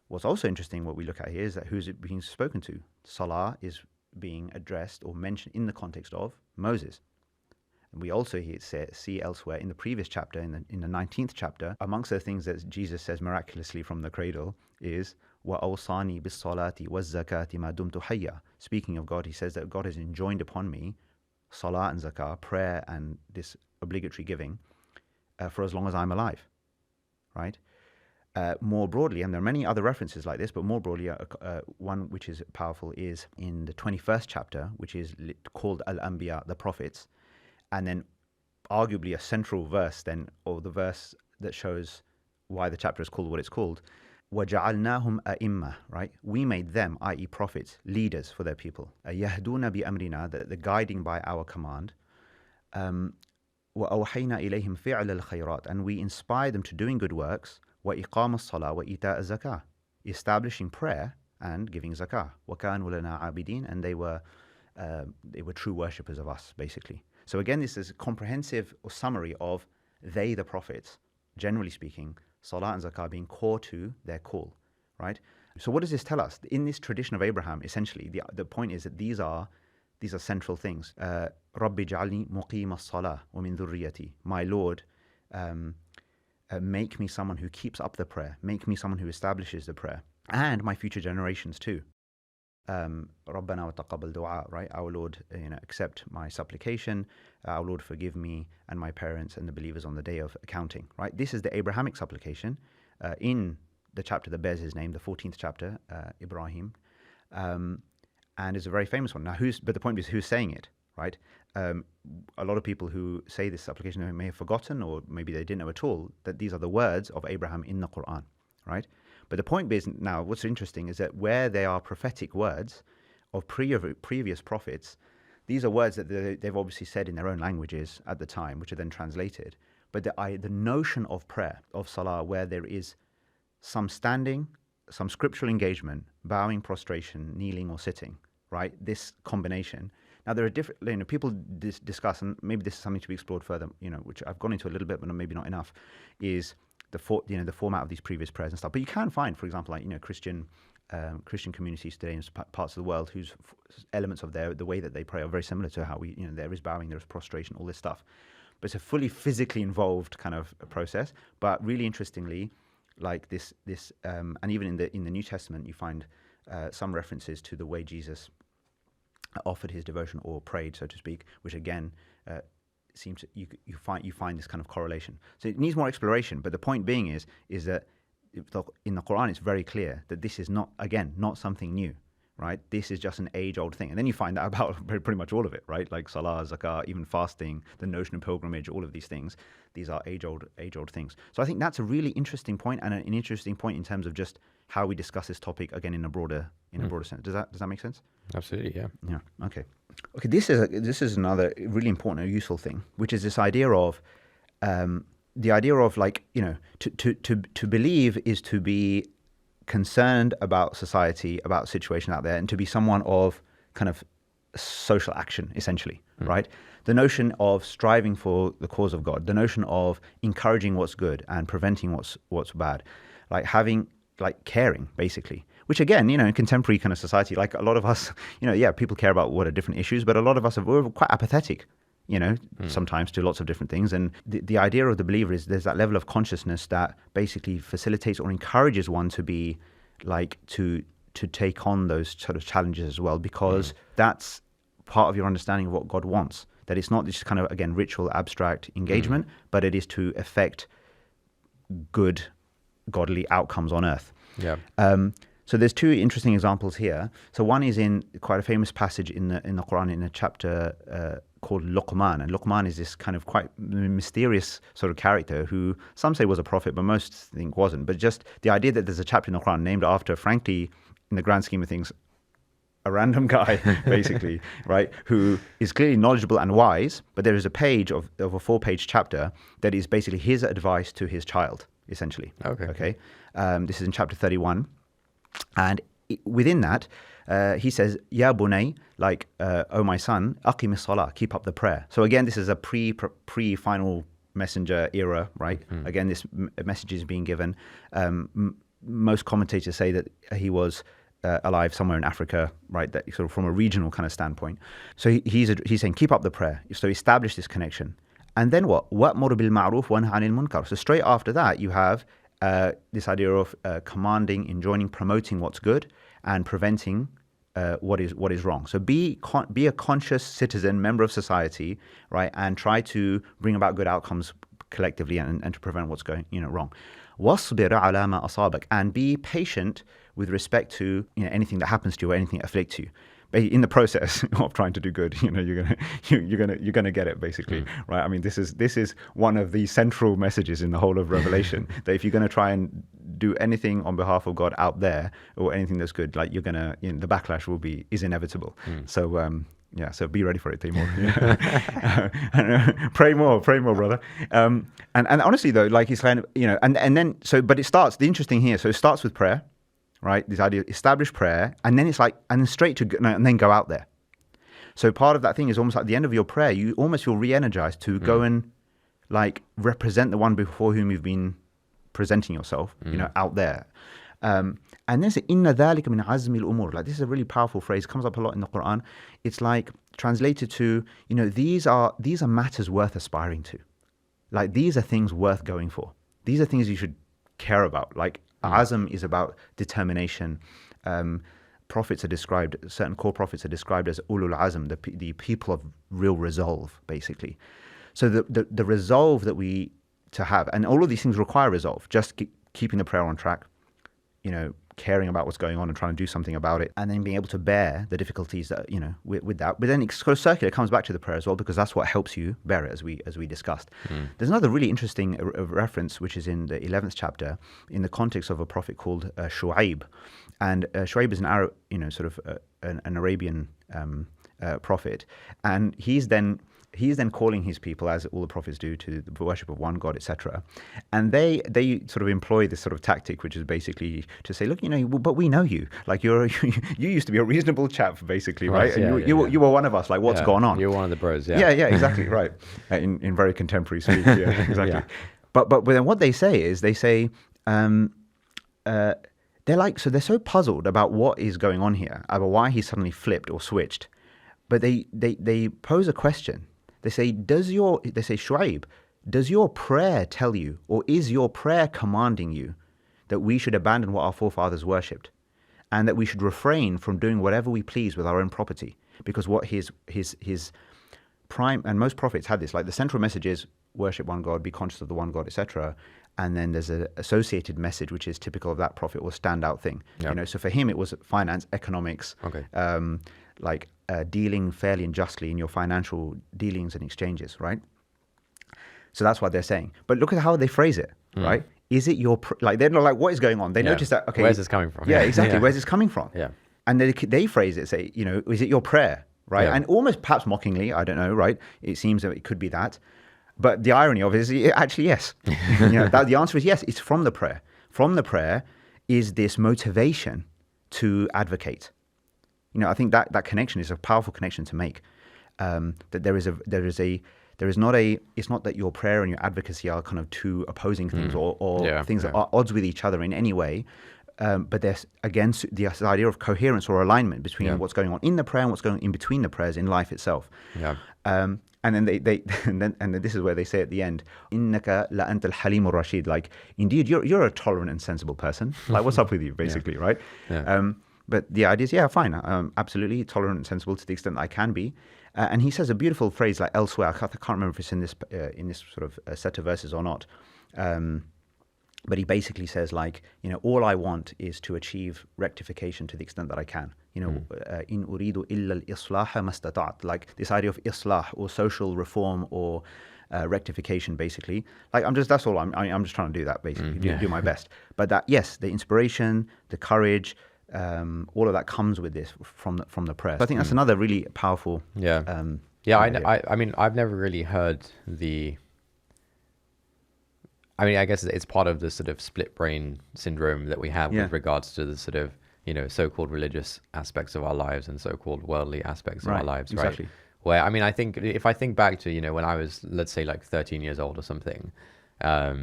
what's also interesting, what we look at here, is that who's it being spoken to? Salah is being addressed or mentioned in the context of Moses. And we also see elsewhere in the previous chapter, in the 19th chapter, amongst the things that Jesus says miraculously from the cradle is وَأَوْصَانِي بِالصَّلَاةِ وَالزَّكَاةِ مَا دُمْتُ حَيًّا. Speaking of God, he says that God has enjoined upon me salah and zakah, prayer and this obligatory giving, for as long as I'm alive, right? More broadly, and there are many other references like this, but more broadly, one which is powerful is in the 21st chapter, which is called Al-Anbiya, the prophets, and then arguably a central verse then, or the verse that shows why the chapter is called what it's called, وَجَعَلْنَاهُمْ أَئِمَّةً, right? We made them, i.e. prophets, leaders for their people. يَهْدُونَ بِأَمْرِنَا, the guiding by our command. وَأَوْحَيْنَا إِلَيْهِمْ فِعْلَ الْخَيْرَاتِ, and we inspire them to doing good works. وَإِقَامَ الصَّلَاةِ وَإِيتَاءَ الزَّكَاةِ, establishing prayer and giving zakah. وَكَانُوا لَنَا عَابِدِينَ, and they were true worshippers of us, basically. So again, this is a comprehensive summary of they, the prophets, generally speaking, salah and zakah being core to their call, right? So what does this tell us? In this tradition of Abraham, essentially, the point is that these are central things. رَبِّ جَعَلْنِي مُقِيمَ الصَّلَاةِ وَمِن ذُرِّيَّتِي. My Lord, make me someone who keeps up the prayer, make me someone who establishes the prayer, and my future generations too. رَبَّنَا وَتَقَبَّلْ دُعَاء, right? Our Lord, accept my supplication. Our Lord, forgive me and my parents and the believers on the day of accounting, right? This is the Abrahamic supplication in the chapter that bears his name, the 14th chapter, Ibrahim, and is a very famous one. Now, but the point is, who's saying it, right? A lot of people who say this supplication may have forgotten, or maybe they didn't know at all, that these are the words of Abraham in the Quran, right? But the point is, now, what's interesting is that where they are prophetic words of previous prophets, these are words that they've obviously said in their own languages at the time, which are then translated. But the notion of prayer, of salah, where there is some standing, some scriptural engagement, bowing, prostration, kneeling, or sitting, right? This combination. Now, there are different, people discuss, and maybe this is something to be explored further, which I've gone into a little bit, but maybe not enough, is the format of these previous prayers and stuff. But you can find, for example, like, Christian communities today in parts of the world whose elements of the way that they pray are very similar to how we, there is bowing, there is prostration, all this stuff. But it's a fully physically involved kind of process. But really interestingly, like this, and even in the New Testament, you find some references to the way Jesus offered his devotion or prayed, so to speak, which again seems you find this kind of correlation. So it needs more exploration. But the point being is that in the Quran, it's very clear that this is not something new, right? This is just an age-old thing. And then you find out about pretty much all of it, right? Like salah, zakah, even fasting, the notion of pilgrimage, all of these things. These are age-old things. So I think that's a really interesting point, and an interesting point in terms of just how we discuss this topic again in a broader sense. Does that make sense? Absolutely, yeah. Yeah. Okay. This is another really important and useful thing, which is this idea of like, to believe is to be concerned about society, about situation out there, and to be someone of kind of social action, essentially, right? The notion of striving for the cause of God, the notion of encouraging what's good and preventing what's bad, like caring, basically. Which again, in contemporary kind of society, like a lot of us, people care about what are different issues, but a lot of us we're quite apathetic, sometimes to lots of different things. And the idea of the believer is there's that level of consciousness that basically facilitates or encourages one to be like, to take on those sort of challenges as well, because that's part of your understanding of what God wants. That it's not just kind of, again, ritual, abstract engagement, but it is to effect good, godly outcomes on earth. Yeah. So there's two interesting examples here. So one is in quite a famous passage in the Quran, in a chapter called Luqman. And Luqman is this kind of quite mysterious sort of character who some say was a prophet, but most think wasn't. But just the idea that there's a chapter in the Quran named after, frankly, in the grand scheme of things, a random guy, basically, right, who is clearly knowledgeable and wise, but there is a page of a 4-page chapter that is basically his advice to his child, essentially. Okay. This is in chapter 31. And within that, he says, Ya bunay, like, oh my son, aqim as-salah, keep up the prayer. So again, this is a pre-final messenger era, right? Again, this message is being given. most commentators say that he was alive somewhere in Africa, right? That sort of from a regional kind of standpoint. So he's saying, keep up the prayer. So establish this connection. And then what? وَأْمُرْ بِالْمَعْرُوفِ وَانْهَ عَنِ الْمُنْكَرِ. So straight after that, you have this idea of commanding, enjoining, promoting what's good, and preventing what is wrong. So be a conscious citizen, member of society, right? And try to bring about good outcomes collectively and to prevent what's going wrong. وَاصْبِرْ عَلَى مَا أَصَابَكَ. And be patient with respect to anything that happens to you or anything that afflicts you. In the process of trying to do good, you're gonna get it basically, right? I mean, this is one of the central messages in the whole of Revelation that if you're gonna try and do anything on behalf of God out there or anything that's good, like you're gonna, the backlash is inevitable. So so be ready for it, Taimur. Pray more, brother. And honestly though, like he's kind of, and then but it starts. The interesting here, so it starts with prayer. Right, this idea of establish prayer, and then it's like, and then straight to, and then go out there. So part of that thing is almost like the end of your prayer, you almost feel re-energized to go and like represent the one before whom you've been presenting yourself, out there. And then say, "Inna dhalika min azmi al-umur." Like this is a really powerful phrase. It comes up a lot in the Quran. It's like translated to, these are matters worth aspiring to. Like these are things worth going for. These are things you should care about. Like. Azm is about determination. Prophets are described, certain core prophets are described as ulul azm, the people of real resolve, basically. So the resolve that we to have, and all of these things require resolve. Just keeping the prayer on track, caring about what's going on and trying to do something about it, and then being able to bear the difficulties that with that. But then it's sort of circular. It comes back to the prayer as well, because that's what helps you bear it, as we discussed. There's another really interesting reference which is in the 11th chapter in the context of a prophet called Shu'aib, and Shu'aib is an Arab, an Arabian prophet, and he's then calling his people, as all the prophets do, to the worship of one God, etc. And they sort of employ this sort of tactic, which is basically to say, look, but we know you. Like you used to be a reasonable chap, basically, right? And you were one of us. Like, what's gone on? You're one of the bros. Yeah, exactly, right. In very contemporary speak, yeah, exactly. But then what they say is they're so puzzled about what is going on here, about why he suddenly flipped or switched. But they pose a question. They say, Shu'aib, does your prayer tell you, or is your prayer commanding you that we should abandon what our forefathers worshipped, and that we should refrain from doing whatever we please with our own property? Because what his prime, and most prophets had this, like the central message is worship one God, be conscious of the one God, etc. And then there's an associated message which is typical of that prophet, or standout thing. Yep. So for him it was finance, economics, dealing fairly and justly in your financial dealings and exchanges, right? So that's what they're saying. But look at how they phrase it, right? Is it your, they're not like, what is going on? They notice that, okay. Where's this coming from? Yeah, exactly. Where's this coming from? Yeah. And they phrase it, say, is it your prayer, right? Yeah. And almost perhaps mockingly, I don't know, right? It seems that it could be that. But the irony of it is actually yes. The answer is yes, it's from the prayer. From the prayer is this motivation to advocate. I think that connection is a powerful connection to make. That it's not that your prayer and your advocacy are kind of two opposing things or things that are odds with each other in any way. But there's again this idea of coherence or alignment between what's going on in the prayer and what's going on in between the prayers in life itself. Yeah. And then and then this is where they say at the end, "Innaka la antal halimur rashid." Like, indeed, you're a tolerant and sensible person. Like, what's up with you, basically, right? Yeah. But the idea is, fine, absolutely tolerant and sensible to the extent that I can be. And he says a beautiful phrase like elsewhere. I can't remember if it's in this sort of set of verses or not. But he basically says, like, all I want is to achieve rectification to the extent that I can. In uridu illa al-islaha mastata'at. Like this idea of islah or social reform or rectification, basically. Like that's all I'm just trying to do that, basically. Do my best. But that, yes, the inspiration, the courage, all of that comes with this from the prayer. So I think that's another really powerful. I mean, I've never really heard the. I mean, I guess it's part of the sort of split brain syndrome that we have with regards to the sort of so-called religious aspects of our lives and so-called worldly aspects of our lives, exactly. Right? Where, I mean, I think if I think back to when I was, let's say, like 13 years old or something, I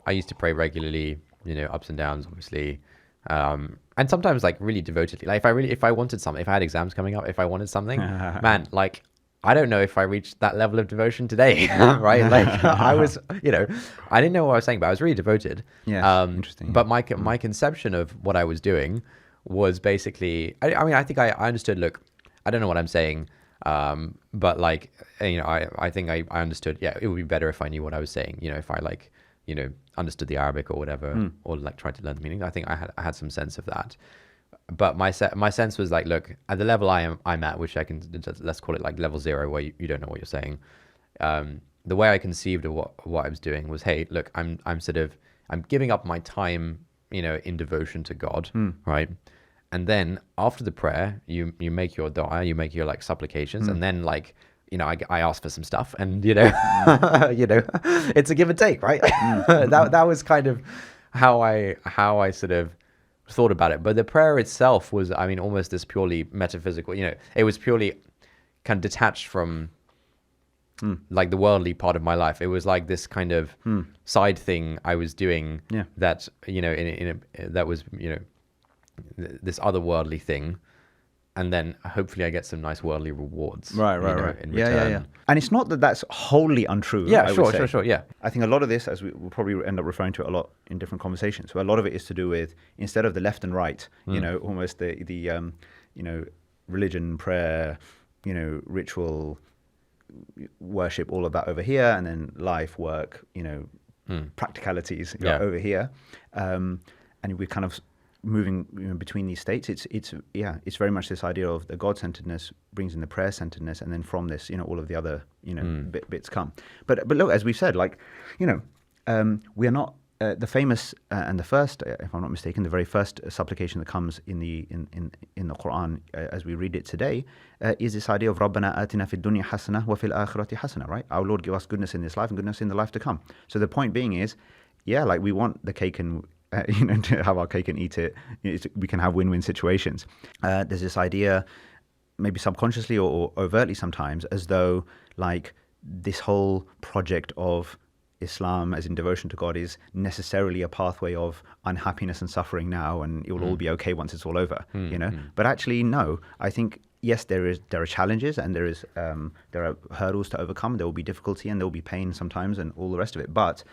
used to pray regularly. ups and downs, obviously. And sometimes like really devotedly. Like if I wanted something, if I had exams coming up, if I wanted something, man, like I don't know if I reached that level of devotion today, right? Like I was, I didn't know what I was saying, but I was really devoted. Yes, interesting. But my conception of what I was doing was basically, I mean, I think I understood, look, I don't know what I'm saying, but like, I think I understood, yeah, it would be better if I knew what I was saying, if I like, understood the Arabic or whatever, or like tried to learn the meaning. I think I had some sense of that. But my sense was like, look, at the level I'm at, which I can, let's call it like level 0, where you don't know what you're saying. The way I conceived of what I was doing was, hey, look, I'm giving up my time, in devotion to God, right? And then after the prayer, you make your dua, you make your like supplications, and then like, I ask for some stuff, and it's a give and take, right? That was kind of how I sort of thought about it. But the prayer itself was, I mean, almost this purely metaphysical. It was purely kind of detached from like the worldly part of my life. It was like this kind of side thing I was doing that that was this otherworldly thing. And then hopefully I get some nice worldly rewards. Right. In return. Yeah. And it's not that that's wholly untrue. Yeah, sure. Yeah. I think a lot of this, as we'll probably end up referring to it a lot in different conversations, so a lot of it is to do with, instead of the left and right, almost the religion, prayer, ritual, worship, all of that over here, and then life, work, practicalities over here. And we're kind of moving between these states. It's very much this idea of the God-centeredness brings in the prayer-centeredness, and then from this, all of the other bits come. But look, as we've said, like we are not the famous and the first, if I'm not mistaken, the very first supplication that comes in the Quran as we read it today is this idea of Rabbana atina fid dunya hasana wa fil akhirati hasana, right? Our Lord, give us goodness in this life and goodness in the life to come. So the point being is, like we want the cake and to have our cake and eat it. We can have win-win situations. There's this idea, maybe subconsciously or overtly sometimes, as though like this whole project of Islam as in devotion to God is necessarily a pathway of unhappiness and suffering now, and it will all be okay once it's all over. But actually, no. I think yes, there are challenges, and there are hurdles to overcome. There will be difficulty, and there will be pain sometimes, and all the rest of it. But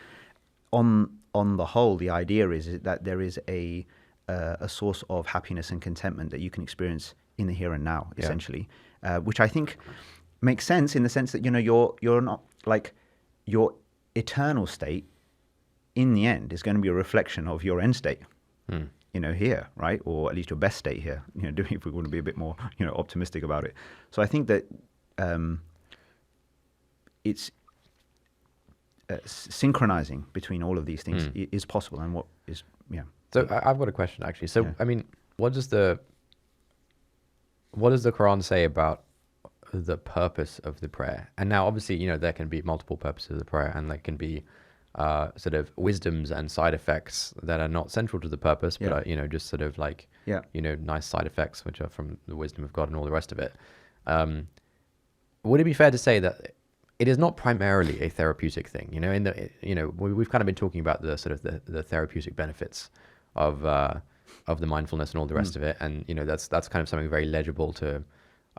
on the whole, the idea is that there is a source of happiness and contentment that you can experience in the here and now, essentially, which I think makes sense in the sense that you're not like your eternal state in the end is going to be a reflection of your end state, here, right, or at least your best state here. If we want to be a bit more optimistic about it. So I think that it's synchronizing between all of these things is possible, and what is So I've got a question actually. So I mean, what does the Quran say about the purpose of the prayer? And now obviously there can be multiple purposes of the prayer, and there can be sort of wisdoms and side effects that are not central to the purpose, but just sort of like nice side effects which are from the wisdom of God and all the rest of it. Would it be fair to say that it is not primarily a therapeutic thing? We've kind of been talking about the sort of the therapeutic benefits of the mindfulness and all the rest of it, and that's kind of something very legible to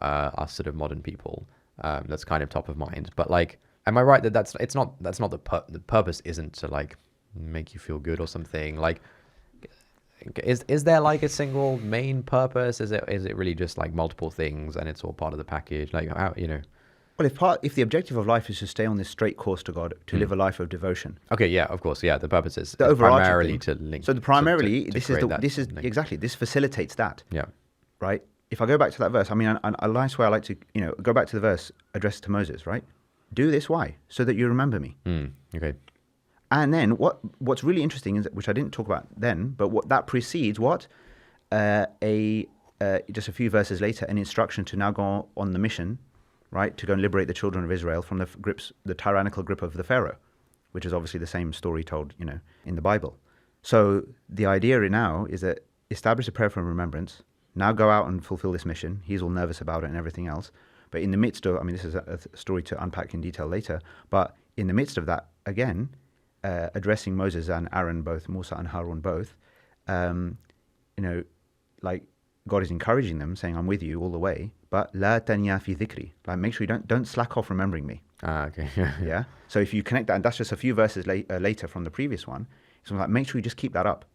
us sort of modern people. That's kind of top of mind. But like, am I right that that's not the purpose isn't to like make you feel good or something? Like, is there like a single main purpose? Is it really just like multiple things and it's all part of the package? Like how Well, if the objective of life is to stay on this straight course to God, to live a life of devotion. Okay, yeah, of course, yeah. The purpose is the primarily to link. So this facilitates that. Yeah. Right. If I go back to that verse, I mean, a nice way I like to go back to the verse addressed to Moses. Right. Do this. Why? So that you remember me. Okay. And then what's really interesting is, which I didn't talk about then, but what that precedes just a few verses later, an instruction to now go on the mission. Right, to go and liberate the children of Israel from the tyrannical grip of the Pharaoh, which is obviously the same story told, in the Bible. So the idea now is that establish a prayer for remembrance. Now go out and fulfill this mission. He's all nervous about it and everything else. But in the midst of, I mean, this is a story to unpack in detail later. But in the midst of that, again, addressing Moses and Aaron both, Musa and Harun both, you know, like God is encouraging them, saying, I'm with you all the way, but la tanya fi dhikri. Like, make sure you don't slack off remembering me. Okay. Yeah. So if you connect that, and that's just a few verses later from the previous one, it's like, make sure you just keep that up.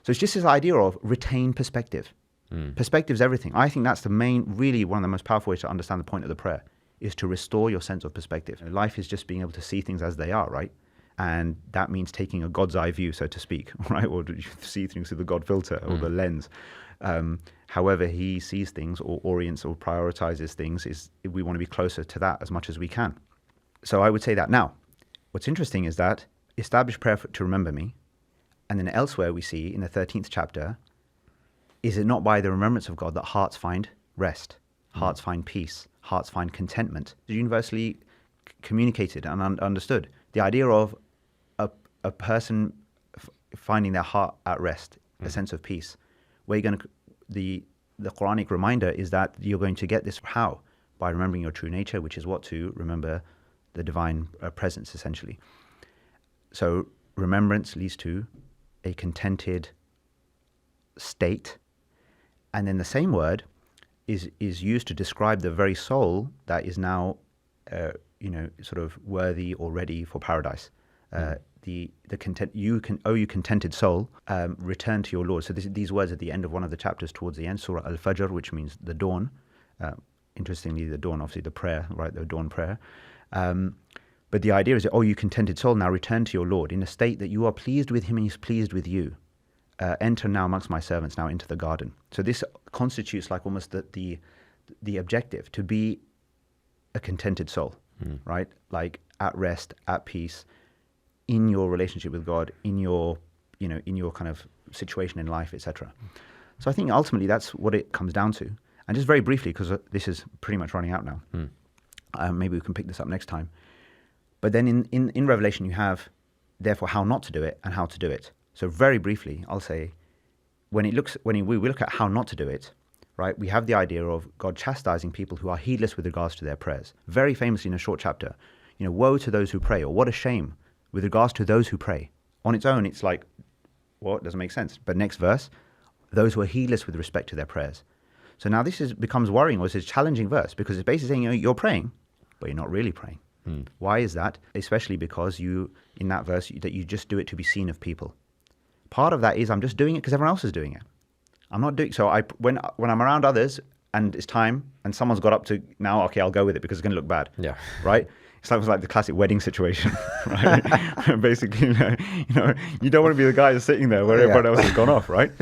So it's just this idea of retain perspective. Perspective's everything. I think that's the main, really one of the most powerful ways to understand the point of the prayer, is to restore your sense of perspective. Life is just being able to see things as they are, right? And that means taking a God's eye view, so to speak, right? Or to see things through the God filter or the lens. However he sees things or orients or prioritizes things, is we want to be closer to that as much as we can. So I would say that. Now, what's interesting is that establish prayer to remember me. And then elsewhere we see in the 13th chapter, is it not by the remembrance of God that hearts find rest, hearts find peace, hearts find contentment? Universally communicated and understood. The idea of a person finding their heart at rest, a sense of peace. Where you're going to, the Quranic reminder is that you're going to get this how? By remembering your true nature, which is what? To remember the divine presence, essentially. So remembrance leads to a contented state. And then the same word is used to describe the very soul that is now, sort of worthy or ready for paradise. The content, you contented soul, return to your Lord. So these words at the end of one of the chapters towards the end, Surah Al-Fajr, which means the dawn. Interestingly, the dawn, obviously the prayer, right? The dawn prayer. But the idea is, you contented soul, now return to your Lord in a state that you are pleased with him and he's pleased with you. Enter now amongst my servants, now into the garden. So this constitutes like almost the objective, to be a contented soul, right? Like at rest, at peace, in your relationship with God, in your kind of situation in life, etc. So I think ultimately that's what it comes down to. And just very briefly, because this is pretty much running out now, maybe we can pick this up next time. But then in Revelation you have, therefore, how not to do it and how to do it. So very briefly, I'll say, when we look at how not to do it, right, we have the idea of God chastising people who are heedless with regards to their prayers. Very famously in a short chapter, woe to those who pray, or what a shame with regards to those who pray. On its own, it's like, what? Doesn't make sense. But next verse, those who are heedless with respect to their prayers. So now this becomes worrying, or it's a challenging verse, because it's basically saying, you're praying, but you're not really praying. Why is that? Especially because in that verse, that you just do it to be seen of people. Part of that is I'm just doing it because everyone else is doing it. I'm not doing so. When I'm around others and it's time and someone's got up to now, okay, I'll go with it because it's going to look bad. Yeah. Right. It's like the classic wedding situation, right? Basically, you don't want to be the guy that's sitting there where everyone else has gone off, right?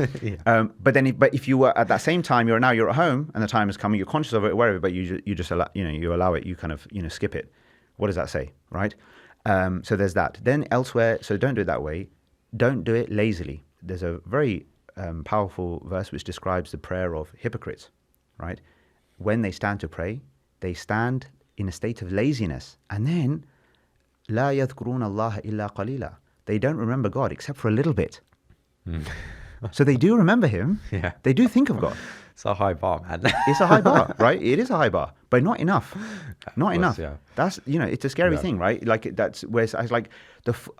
But if you were at that same time, you're at home and the time is coming, you're conscious of it, whatever, but you just allow, you allow it, you kind of skip it. What does that say, right? So there's that. Then elsewhere, so don't do it that way. Don't do it lazily. There's a very powerful verse which describes the prayer of hypocrites, right? When they stand to pray, they stand in a state of laziness, and then لا يذكرون الله إلا قليلا. They don't remember God except for a little bit. So they do remember him. Yeah. They do think of God. It's a high bar, man. It's a high bar, right? It is a high bar, but not enough. Not enough. Yeah. That's, it's a scary thing, right? Like that's where it's like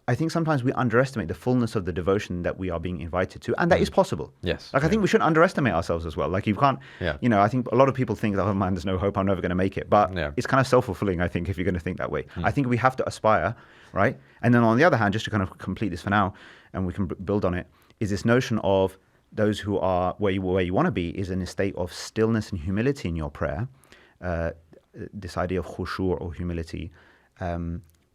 I think sometimes we underestimate the fullness of the devotion that we are being invited to, and that is possible. Yes. Like I think we shouldn't underestimate ourselves as well. Like you can't, I think a lot of people think that, oh man, there's no hope, I'm never going to make it. But it's kind of self-fulfilling, I think, if you're going to think that way. I think we have to aspire, right? And then on the other hand, just to kind of complete this for now, and we can build on it, is this notion of those who are where you want to be is in a state of stillness and humility in your prayer. This idea of khushu' or humility,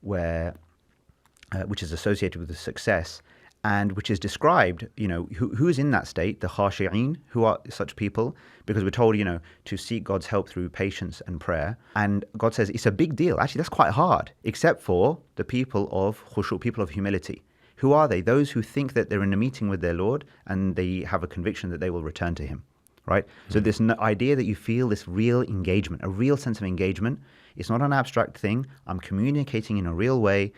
which is associated with the success, and which is described, who is in that state, the khashi'een, who are such people, because we're told, to seek God's help through patience and prayer. And God says it's a big deal. Actually, that's quite hard, except for the people of khushu', people of humility. Who are they? Those who think that they're in a meeting with their Lord and they have a conviction that they will return to him, right? So this idea that you feel this real engagement, a real sense of engagement, it's not an abstract thing. I'm communicating in a real way,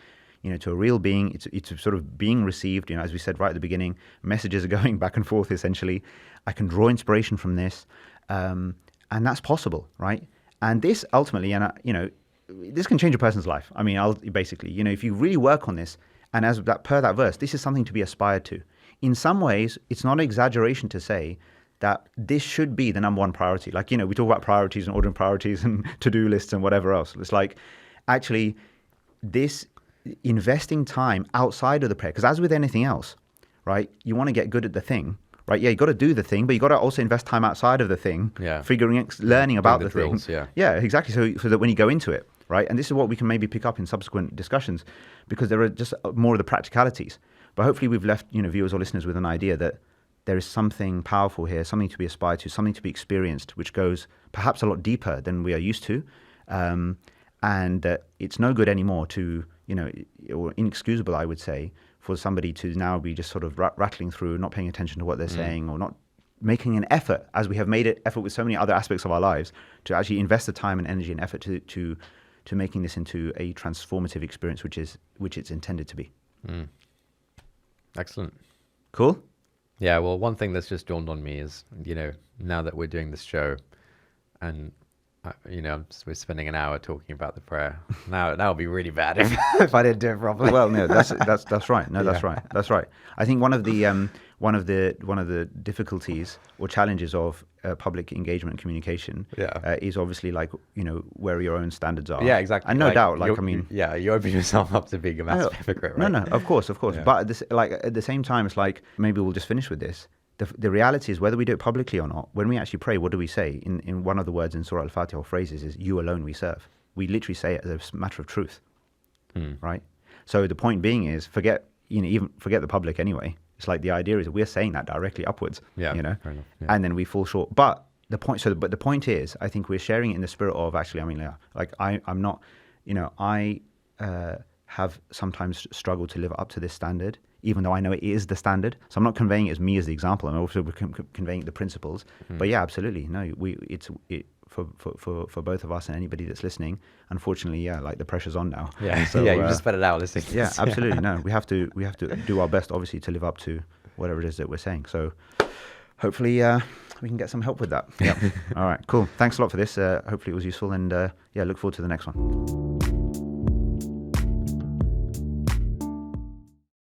to a real being. It's sort of being received, as we said right at the beginning, messages are going back and forth essentially. I can draw inspiration from this, and that's possible, right? And this ultimately, this can change a person's life. I mean, if you really work on this, And as that per that verse, this is something to be aspired to. In some ways, it's not an exaggeration to say that this should be the number one priority. Like, we talk about priorities and ordering priorities and to-do lists and whatever else. It's like, actually, this investing time outside of the prayer, because as with anything else, right, you want to get good at the thing, right? Yeah, you got to do the thing, but you got to also invest time outside of the thing, learning about the drills, thing. Yeah, exactly. So that when you go into it, right? And this is what we can maybe pick up in subsequent discussions, because there are just more of the practicalities. But hopefully we've left, viewers or listeners with an idea that there is something powerful here, something to be aspired to, something to be experienced, which goes perhaps a lot deeper than we are used to. And it's no good anymore to, or inexcusable, I would say, for somebody to now be just sort of rattling through, not paying attention to what they're saying, or not making an effort, as we have made it effort with so many other aspects of our lives, to actually invest the time and energy and effort to making this into a transformative experience, which it's intended to be. Excellent. Cool. Yeah, well, one thing that's just dawned on me is, now that we're doing this show and, we're spending an hour talking about the prayer. Now, that would be really bad if I didn't do it properly. Well, no, that's right. No, that's right. That's right. I think one of the difficulties or challenges of public engagement and communication is obviously where your own standards are. Yeah, exactly. And no doubt, you open yourself up to being a massive hypocrite, right? No, of course. Yeah. But at the same time, it's like, maybe we'll just finish with this. The reality is, whether we do it publicly or not, when we actually pray, what do we say? In one of the words in Surah Al-Fatiha or phrases is, "You alone we serve." We literally say it as a matter of truth, right? So the point being is, forget the public anyway. It's like the idea is we're saying that directly upwards, fair enough, and then we fall short. But the point is, I think we're sharing it in the spirit of, actually, I'm not, I have sometimes struggled to live up to this standard, even though I know it is the standard. So I'm not conveying it as me as the example. I'm also conveying the principles. But yeah, absolutely. No, for both of us and anybody that's listening, unfortunately, the pressure's on now. Yeah, so, you just spent it out listening. Yeah, absolutely. No, we have to do our best, obviously, to live up to whatever it is that we're saying. So hopefully we can get some help with that. Yeah. All right, cool. Thanks a lot for this. Hopefully it was useful, and look forward to the next one.